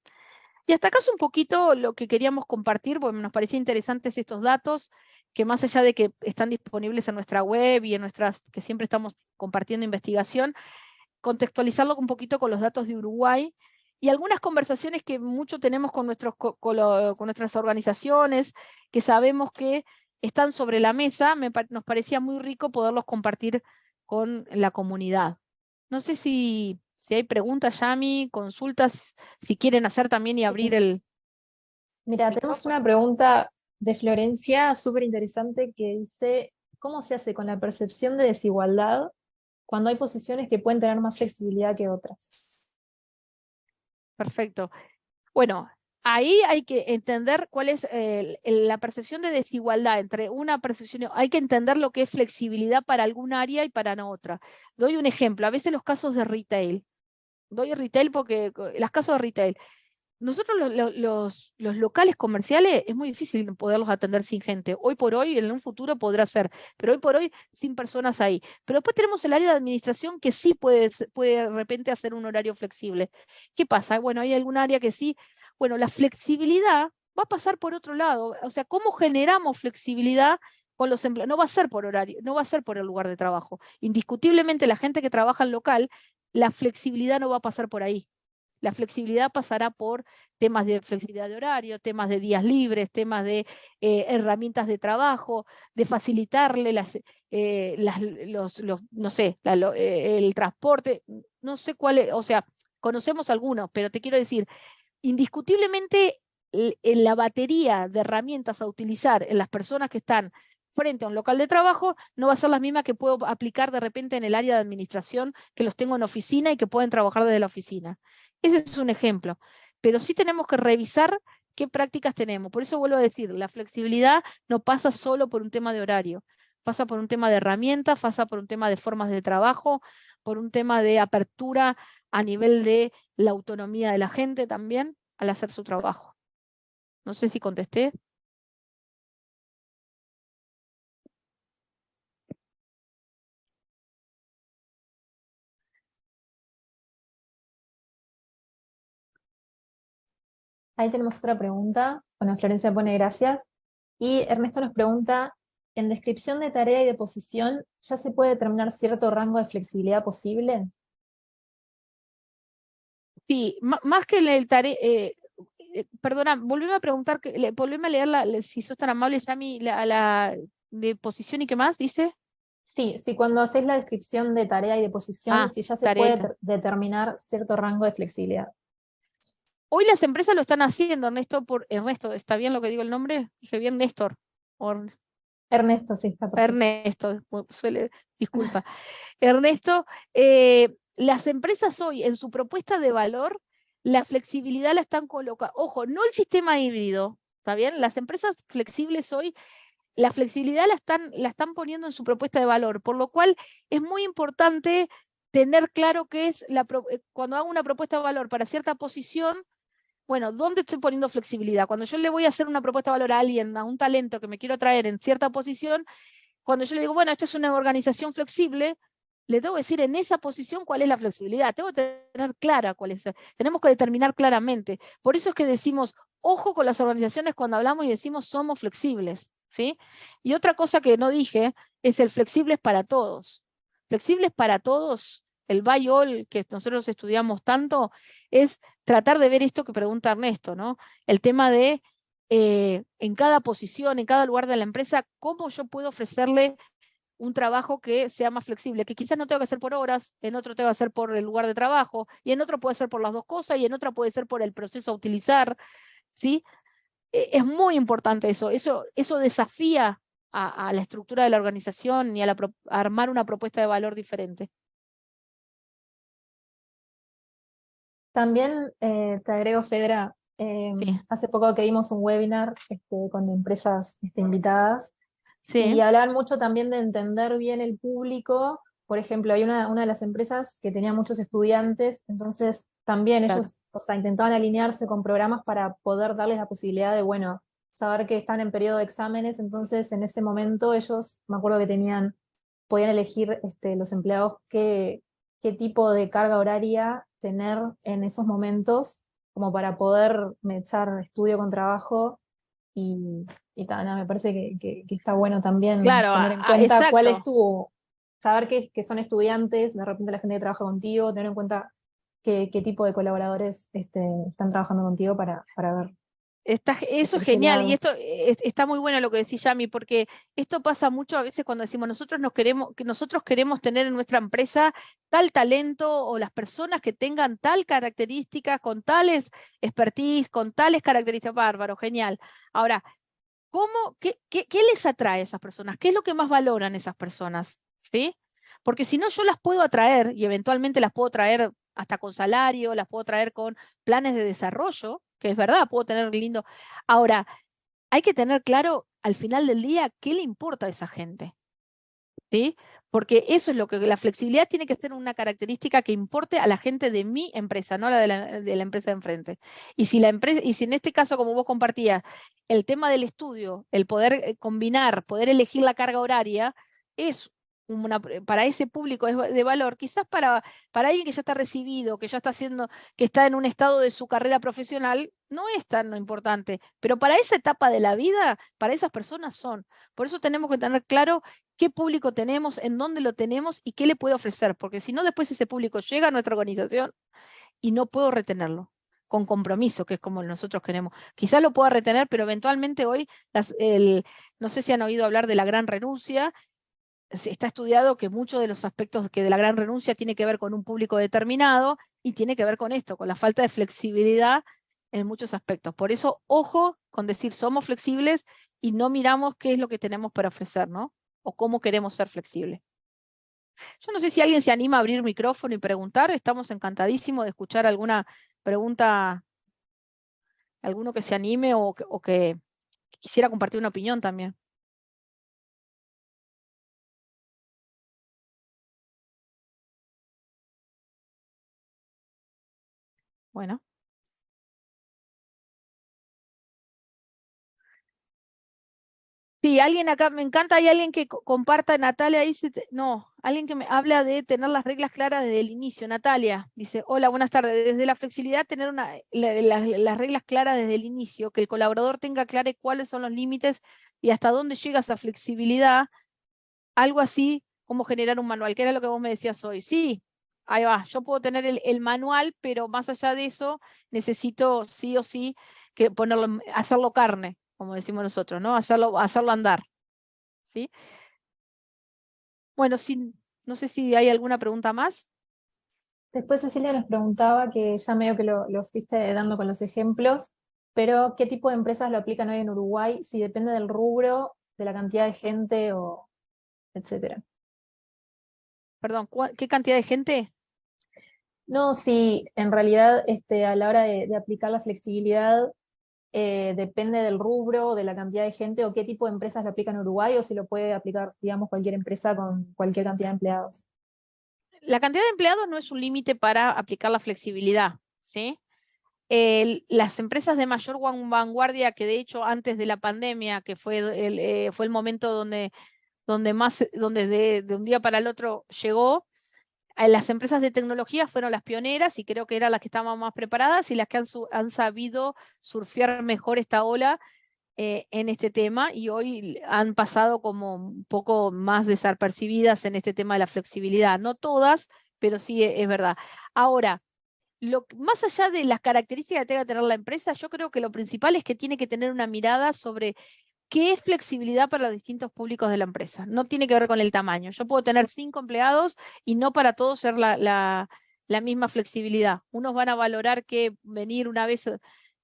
Y hasta acá es un poquito lo que queríamos compartir, porque nos parecía interesantes estos datos, que más allá de que están disponibles en nuestra web y en que siempre estamos compartiendo investigación, contextualizarlo un poquito con los datos de Uruguay y algunas conversaciones que mucho tenemos con nuestras organizaciones, que sabemos que están sobre la mesa, nos parecía muy rico poderlos compartir con la comunidad. No sé si hay preguntas, Yami, consultas, si quieren hacer también y abrir el... Mira, tenemos una pregunta de Florencia súper interesante que dice, ¿cómo se hace con la percepción de desigualdad cuando hay posiciones que pueden tener más flexibilidad que otras? Perfecto. Bueno, ahí hay que entender cuál es la percepción de desigualdad entre una percepción, hay que entender lo que es flexibilidad para alguna área y para no otra. Doy un ejemplo, a veces los casos de retail, doy retail porque los casos de retail, nosotros los locales comerciales es muy difícil poderlos atender sin gente. Hoy por hoy, en un futuro podrá ser, pero hoy por hoy sin personas ahí. Pero después tenemos el área de administración que sí puede de repente hacer un horario flexible. ¿Qué pasa? Bueno, hay algún área que sí. Bueno, la flexibilidad va a pasar por otro lado. O sea, ¿cómo generamos flexibilidad con los empleados? No va a ser por horario, no va a ser por el lugar de trabajo. Indiscutiblemente la gente que trabaja en local, la flexibilidad no va a pasar por ahí. La flexibilidad pasará por temas de flexibilidad de horario, temas de días libres, temas de herramientas de trabajo, de facilitarle no sé, el transporte, no sé cuál es, o sea, conocemos algunos, pero te quiero decir, indiscutiblemente en la batería de herramientas a utilizar en las personas que están frente a un local de trabajo no va a ser la misma que puedo aplicar de repente en el área de administración, que los tengo en oficina y que pueden trabajar desde la oficina. Ese es un ejemplo. Pero sí tenemos que revisar qué prácticas tenemos. Por eso vuelvo a decir, la flexibilidad no pasa solo por un tema de horario, pasa por un tema de herramientas, pasa por un tema de formas de trabajo, por un tema de apertura a nivel de la autonomía de la gente también al hacer su trabajo. No sé si contesté. Ahí tenemos otra pregunta. Bueno, Florencia pone gracias. Y Ernesto nos pregunta, ¿en descripción de tarea y de posición ya se puede determinar cierto rango de flexibilidad posible? Sí, más que el tarea, perdona, volveme a preguntar, volveme a leer, si sos tan amable, Yami, la de posición y qué más, dice. Sí, sí, cuando haces la descripción de tarea y de posición, si ya se Tarea. puede determinar cierto rango de flexibilidad. Hoy las empresas lo están haciendo, Ernesto, ¿está bien lo que digo el nombre? Dije bien, Néstor. Ernesto, sí, está perfecto. Ernesto, disculpa. Ernesto, las empresas hoy en su propuesta de valor, la flexibilidad la están colocando, ojo, no el sistema híbrido, ¿está bien? Las empresas flexibles hoy, la flexibilidad la están poniendo en su propuesta de valor, por lo cual es muy importante tener claro qué es cuando hago una propuesta de valor para cierta posición. Bueno, ¿dónde estoy poniendo flexibilidad? Cuando yo le voy a hacer una propuesta de valor a alguien, a un talento que me quiero traer en cierta posición, cuando yo le digo, bueno, esto es una organización flexible, le tengo que decir en esa posición cuál es la flexibilidad. Tengo que tener clara cuál es. Tenemos que determinar claramente. Por eso es que decimos, ojo con las organizaciones cuando hablamos y decimos somos flexibles, ¿sí? Y otra cosa que no dije es el flexibles para todos. Flexibles para todos, el buy all que nosotros estudiamos tanto, es tratar de ver esto que pregunta Ernesto, ¿no? El tema de en cada posición, en cada lugar de la empresa, cómo yo puedo ofrecerle un trabajo que sea más flexible, que quizás no tengo que hacer por horas, en otro tengo que hacer por el lugar de trabajo, y en otro puede ser por las dos cosas, y en otra puede ser por el proceso a utilizar, ¿sí? Es muy importante eso desafía a la estructura de la organización y a armar una propuesta de valor diferente. También te agrego, Fedra, Sí, hace poco que dimos un webinar con empresas invitadas y sí, hablaban mucho también de entender bien el público, por ejemplo, hay una de las empresas que tenía muchos estudiantes, entonces también Claro. ellos, o sea, intentaban alinearse con programas para poder darles la posibilidad de, bueno, saber que están en periodo de exámenes, entonces en ese momento ellos, me acuerdo que podían elegir los empleados qué tipo de carga horaria tener en esos momentos, como para poder echar estudio con trabajo, y, me parece que está bueno también Claro, tener en cuenta cuál es exacto. saber que son estudiantes, de repente la gente que trabaja contigo, tener en cuenta qué tipo de colaboradores están trabajando contigo para ver Eso es por ese genial y lado. esto está muy bueno lo que decís, Yami, porque esto pasa mucho a veces cuando decimos nosotros queremos tener en nuestra empresa tal talento o las personas que tengan tal características, con tales expertise, con tales características, bárbaro, genial. Ahora, qué les atrae a esas personas? ¿Qué es lo que más valoran esas personas? ¿Sí? Porque si no, yo las puedo atraer y eventualmente las puedo traer hasta con salario, las puedo traer con planes de desarrollo, que es verdad, puedo tener lindo. Ahora, hay que tener claro al final del día qué le importa a esa gente. ¿Sí? Porque eso es lo que la flexibilidad tiene que ser una característica que importe a la gente de mi empresa, no a la de la empresa de enfrente. Y si la empresa, y si en este caso, como vos compartías, el tema del estudio, el poder combinar, poder elegir la carga horaria, es para ese público es de valor, quizás para alguien que ya está recibido, que ya está haciendo, que está en un estado de su carrera profesional, no es tan importante, pero para esa etapa de la vida, para esas personas son. Por eso tenemos que tener claro qué público tenemos, en dónde lo tenemos y qué le puede ofrecer, porque si no, después ese público llega a nuestra organización y no puedo retenerlo con compromiso, que es como nosotros queremos. Quizás lo pueda retener, pero eventualmente hoy, no sé si han oído hablar de la gran renuncia. Está estudiado que muchos de los aspectos que de la gran renuncia tiene que ver con un público determinado y tiene que ver con esto, con la falta de flexibilidad en muchos aspectos. Por eso, ojo con decir somos flexibles y no miramos qué es lo que tenemos para ofrecer, ¿no? O cómo queremos ser flexibles. Yo no sé si alguien se anima a abrir micrófono y preguntar. Estamos encantadísimos de escuchar alguna pregunta, alguno que se anime o que quisiera compartir una opinión también. Bueno. Sí, alguien acá, me encanta, hay alguien que comparta, Natalia dice, no, alguien que me habla de tener las reglas claras desde el inicio. Natalia dice, hola, buenas tardes, desde la flexibilidad tener las reglas claras desde el inicio, que el colaborador tenga claro cuáles son los límites y hasta dónde llega esa flexibilidad, algo así como generar un manual, que era lo que vos me decías hoy. Sí, ahí va, yo puedo tener el manual, pero más allá de eso, necesito sí o sí que ponerlo, hacerlo carne, como decimos nosotros, ¿no? Hacerlo andar, ¿sí? Bueno, sí, no sé si hay alguna pregunta más. Después Cecilia nos preguntaba, que ya medio que lo fuiste dando con los ejemplos, pero ¿qué tipo de empresas lo aplican hoy en Uruguay? Si depende del rubro, de la cantidad de gente o etcétera. Perdón, ¿qué cantidad de gente? No, sí, en realidad a la hora de aplicar la flexibilidad depende del rubro, de la cantidad de gente o qué tipo de empresas lo aplican en Uruguay, o si lo puede aplicar, digamos, cualquier empresa con cualquier cantidad de empleados. La cantidad de empleados no es un límite para aplicar la flexibilidad, ¿sí? Las empresas de mayor vanguardia, que de hecho antes de la pandemia, que fue el momento donde de un día para el otro llegó, las empresas de tecnología fueron las pioneras y creo que eran las que estaban más preparadas y las que han sabido surfear mejor esta ola en este tema y hoy han pasado como un poco más desapercibidas en este tema de la flexibilidad. No todas, pero sí es verdad. Ahora, más allá de las características que tenga que tener la empresa, yo creo que lo principal es que tiene que tener una mirada sobre qué es flexibilidad para los distintos públicos de la empresa. No tiene que ver con el tamaño. Yo puedo tener 5 empleados y no para todos ser la misma flexibilidad. Unos van a valorar que venir una vez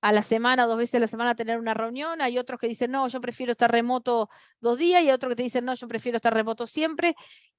a la semana, 2 veces a la semana a tener una reunión. Hay otros que dicen, no, yo prefiero estar remoto 2 días, y hay otros que te dicen, no, yo prefiero estar remoto siempre.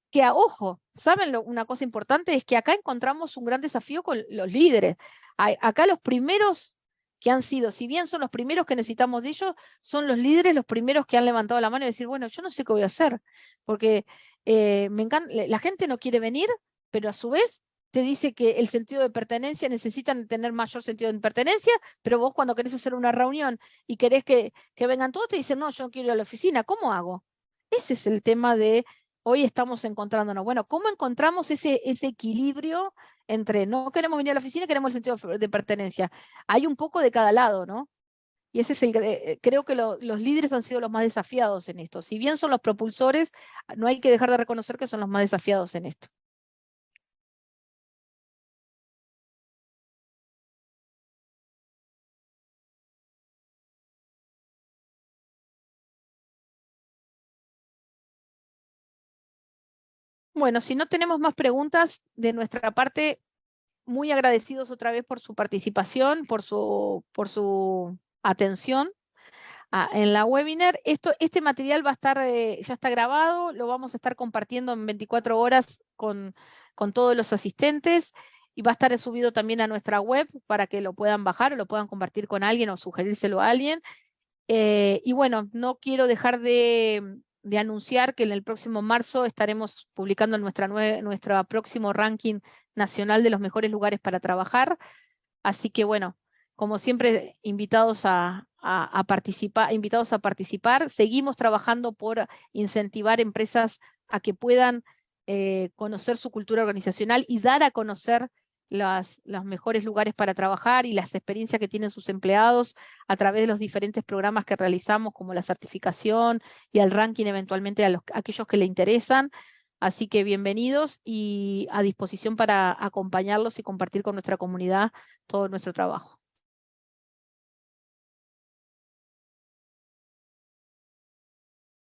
Que, ojo, ¿saben una cosa importante? Es que acá encontramos un gran desafío con los líderes. Acá los primeros que han sido, si bien son los primeros que necesitamos de ellos, son los líderes los primeros que han levantado la mano y decir, bueno, yo no sé qué voy a hacer, porque me encanta, la gente no quiere venir, pero a su vez te dice que el sentido de pertenencia, necesitan tener mayor sentido de pertenencia, pero vos cuando querés hacer una reunión y querés que vengan todos, te dicen, no, yo no quiero ir a la oficina, ¿cómo hago? Ese es el tema de hoy estamos encontrándonos. Bueno, ¿cómo encontramos ese equilibrio entre no queremos venir a la oficina y queremos el sentido de pertenencia? Hay un poco de cada lado, ¿no? Y ese es creo que los líderes han sido los más desafiados en esto. Si bien son los propulsores, no hay que dejar de reconocer que son los más desafiados en esto. Bueno, si no tenemos más preguntas de nuestra parte, muy agradecidos otra vez por su participación, por su atención en la webinar. Este material va a estar, ya está grabado, lo vamos a estar compartiendo en 24 horas con todos los asistentes y va a estar subido también a nuestra web para que lo puedan bajar o lo puedan compartir con alguien o sugerírselo a alguien. Y bueno, no quiero dejar de anunciar que en el próximo marzo estaremos publicando nuestro próximo ranking nacional de los mejores lugares para trabajar. Así que bueno, como siempre, invitados a participar. Seguimos trabajando por incentivar empresas a que puedan conocer su cultura organizacional y dar a conocer los mejores lugares para trabajar y las experiencias que tienen sus empleados a través de los diferentes programas que realizamos, como la certificación y el ranking eventualmente a aquellos que le interesan. Así que bienvenidos y a disposición para acompañarlos y compartir con nuestra comunidad todo nuestro trabajo.